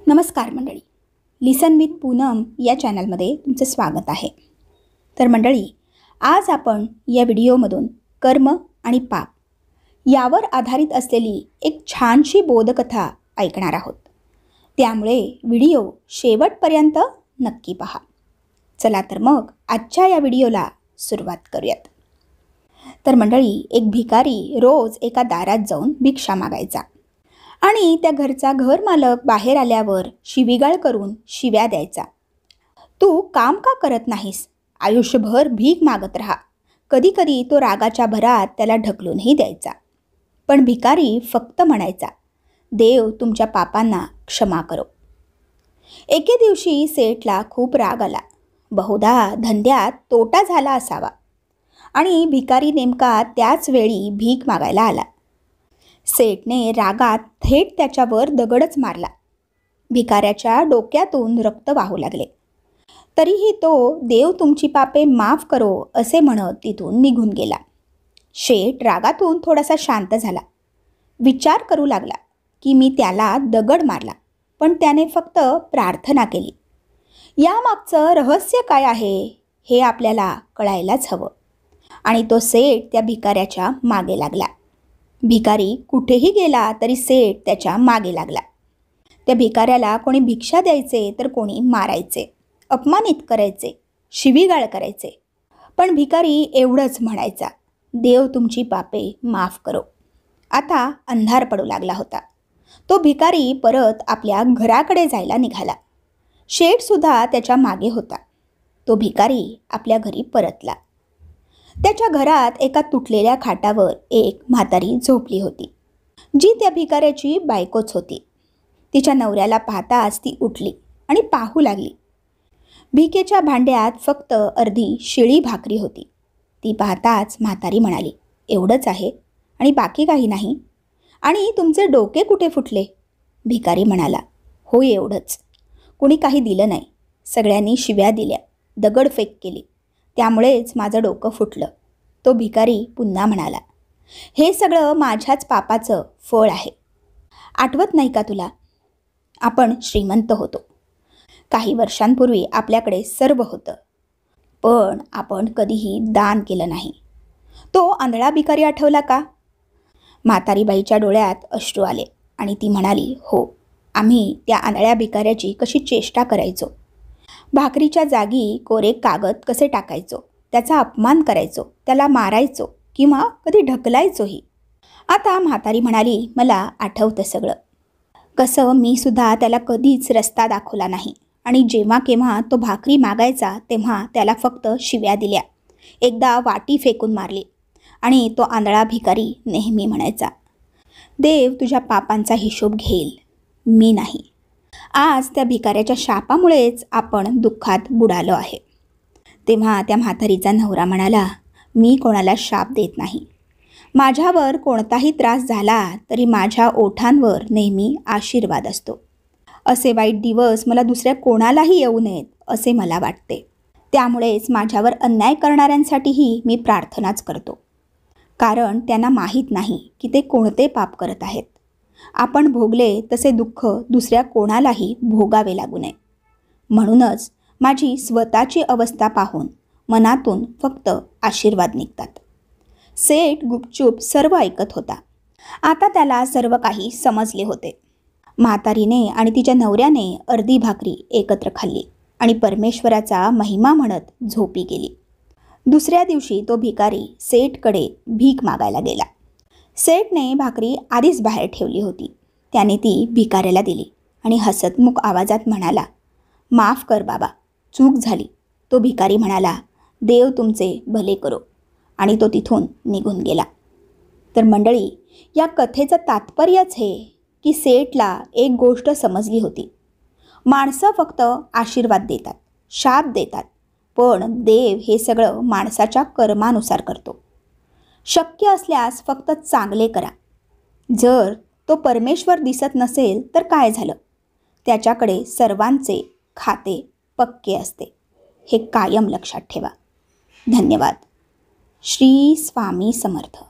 नमस्कार मंडळी, लिसन विथ पूनम या चॅनलमध्ये तुमचं स्वागत आहे. तर मंडळी, आज आपण या व्हिडिओमधून कर्म आणि पाप यावर आधारित असलेली एक छानशी बोधकथा ऐकणार आहोत. त्यामुळे व्हिडिओ शेवटपर्यंत नक्की पहा. चला तर मग आजच्या या व्हिडिओला सुरुवात करूयात. तर मंडळी, एक भिकारी रोज एका दारात जाऊन भिक्षा मागायचा आणि त्या घरचा घरमालक बाहेर आल्यावर शिवीगाळ करून शिव्या द्यायचा. तू काम का करत नाहीस? आयुष्यभर भीक मागत राहा. कधीकधी तो रागाच्या भरात त्याला ढकलूनही द्यायचा. पण भिकारी फक्त म्हणायचा, देव तुमच्या पापांना क्षमा करो. एके दिवशी सेठला खूप राग आला. बहुधा धंद्यात तोटा झाला असावा आणि भिकारी नेमका त्याच वेळी भीक मागायला आला. सेठने रागात थेट त्याच्यावर दगडच मारला. भिकाऱ्याच्या डोक्यातून रक्त वाहू लागले. तरीही तो देव तुमची पापे माफ करो असे म्हणत तिथून निघून गेला. शेठ रागातून थोडासा शांत झाला. विचार करू लागला की मी त्याला दगड मारला, पण त्याने फक्त प्रार्थना केली. यामागचं रहस्य काय आहे हे आपल्याला कळायलाच हवं. आणि तो सेठ त्या भिकाऱ्याच्या मागे लागला. भिकारी कुठेही गेला तरी सेठ त्याच्या मागे लागला. त्या भिकाऱ्याला कोणी भिक्षा द्यायचे तर कोणी मारायचे, अपमानित करायचे, शिवीगाळ करायचे. पण भिकारी एवढंच म्हणायचा, देव तुमची पापे माफ करो. आता अंधार पडू लागला होता. तो भिकारी परत आपल्या घराकडे जायला निघाला. शेठसुद्धा त्याच्या मागे होता. तो भिकारी आपल्या घरी परतला. त्याच्या घरात एका तुटलेल्या खाटावर एक म्हातारी झोपली होती, जी त्या भिकाऱ्याची बायकोच होती. तिच्या नवऱ्याला पाहताच ती उठली आणि पाहू लागली. भिकेच्या भांड्यात फक्त अर्धी शिळी भाकरी होती. ती पाहताच म्हातारी म्हणाली, एवढंच आहे आणि बाकी काही नाही? आणि तुमचे डोके कुठे फुटले? भिकारी म्हणाला, हो एवढंच. कुणी काही दिलं नाही. सगळ्यांनी शिव्या दिल्या, दगडफेक केली, त्यामुळेच माझं डोकं फुटलं. तो भिकारी पुन्हा म्हणाला, हे सगळं माझ्याच पापाचं फळ आहे. आठवत नाही का तुला? आपण श्रीमंत होतो. काही वर्षांपूर्वी आपल्याकडे सर्व होतं, पण आपण कधीही दान केलं नाही. तो आंधळा भिकारी आठवला का? म्हातारीबाईच्या डोळ्यात अश्रू आले आणि ती म्हणाली, हो, आम्ही त्या आंधळ्या भिकाऱ्याची कशी चेष्टा करायचो. भाकरीच्या जागी कोरे कागद कसे टाकायचो, त्याचा अपमान करायचो, त्याला मारायचो किंवा कधी ढकलायचोही. आता म्हातारी म्हणाली, मला आठवतं सगळं. कसं मी सुद्धा त्याला कधीच रस्ता दाखवला नाही आणि जेव्हा केव्हा तो भाकरी मागायचा तेव्हा त्याला फक्त शिव्या दिल्या. एकदा वाटी फेकून मारली आणि तो आंधळा भिकारी नेहमी म्हणायचा, देव तुझ्या पापांचा हिशोब घेईल, मी नाही. आज त्या भिकाऱ्याच्या शापामुळेच आपण दुःखात बुडालो आहे. तेव्हा त्या म्हातारीचा नवरा म्हणाला, मी कोणाला शाप देत नाही. माझ्यावर कोणताही त्रास झाला तरी माझ्या ओठांवर नेहमी आशीर्वाद असतो. असे वाईट दिवस मला दुसऱ्या कोणालाही येऊ नयेत असे मला वाटते. त्यामुळेच माझ्यावर अन्याय करणाऱ्यांसाठीही मी प्रार्थनाच करतो. कारण त्यांना माहीत नाही की ते कोणते पाप करत आहेत. आपण भोगले तसे दुःख दुसऱ्या कोणालाही भोगावे लागू नये. म्हणूनच माझी स्वतःची अवस्था पाहून मनातून फक्त आशीर्वाद निघतात. सेठ गुपचूप सर्व ऐकत होता. आता त्याला सर्व काही समजले होते. म्हातारीने आणि तिच्या नवऱ्याने अर्धी भाकरी एकत्र खाल्ली आणि परमेश्वराचा महिमा म्हणत झोपी गेली. दुसऱ्या दिवशी तो भिकारी सेठकडे भीक मागायला गेला. सेठने भाकरी आधीच बाहेर ठेवली होती. त्याने ती भिकाऱ्याला दिली आणि हसतमुख आवाजात म्हणाला, माफ कर बाबा, चूक झाली. तो भिकारी म्हणाला, देव तुमचे भले करो, आणि तो तिथून निघून गेला. तर मंडळी, या कथेचं तात्पर्यच हे की सेठला एक गोष्ट समजली होती. माणसं फक्त आशीर्वाद देतात, शाप देतात, पण देव हे सगळं माणसाच्या कर्मानुसार करतो. शक्य असल्यास फक्त चांगले करा. जर तो परमेश्वर दिसत नसेल तर काय झालं? त्याच्याकडे सर्वांचे खाते पक्के असते. हे कायम लक्षात ठेवा. धन्यवाद. श्री स्वामी समर्थ.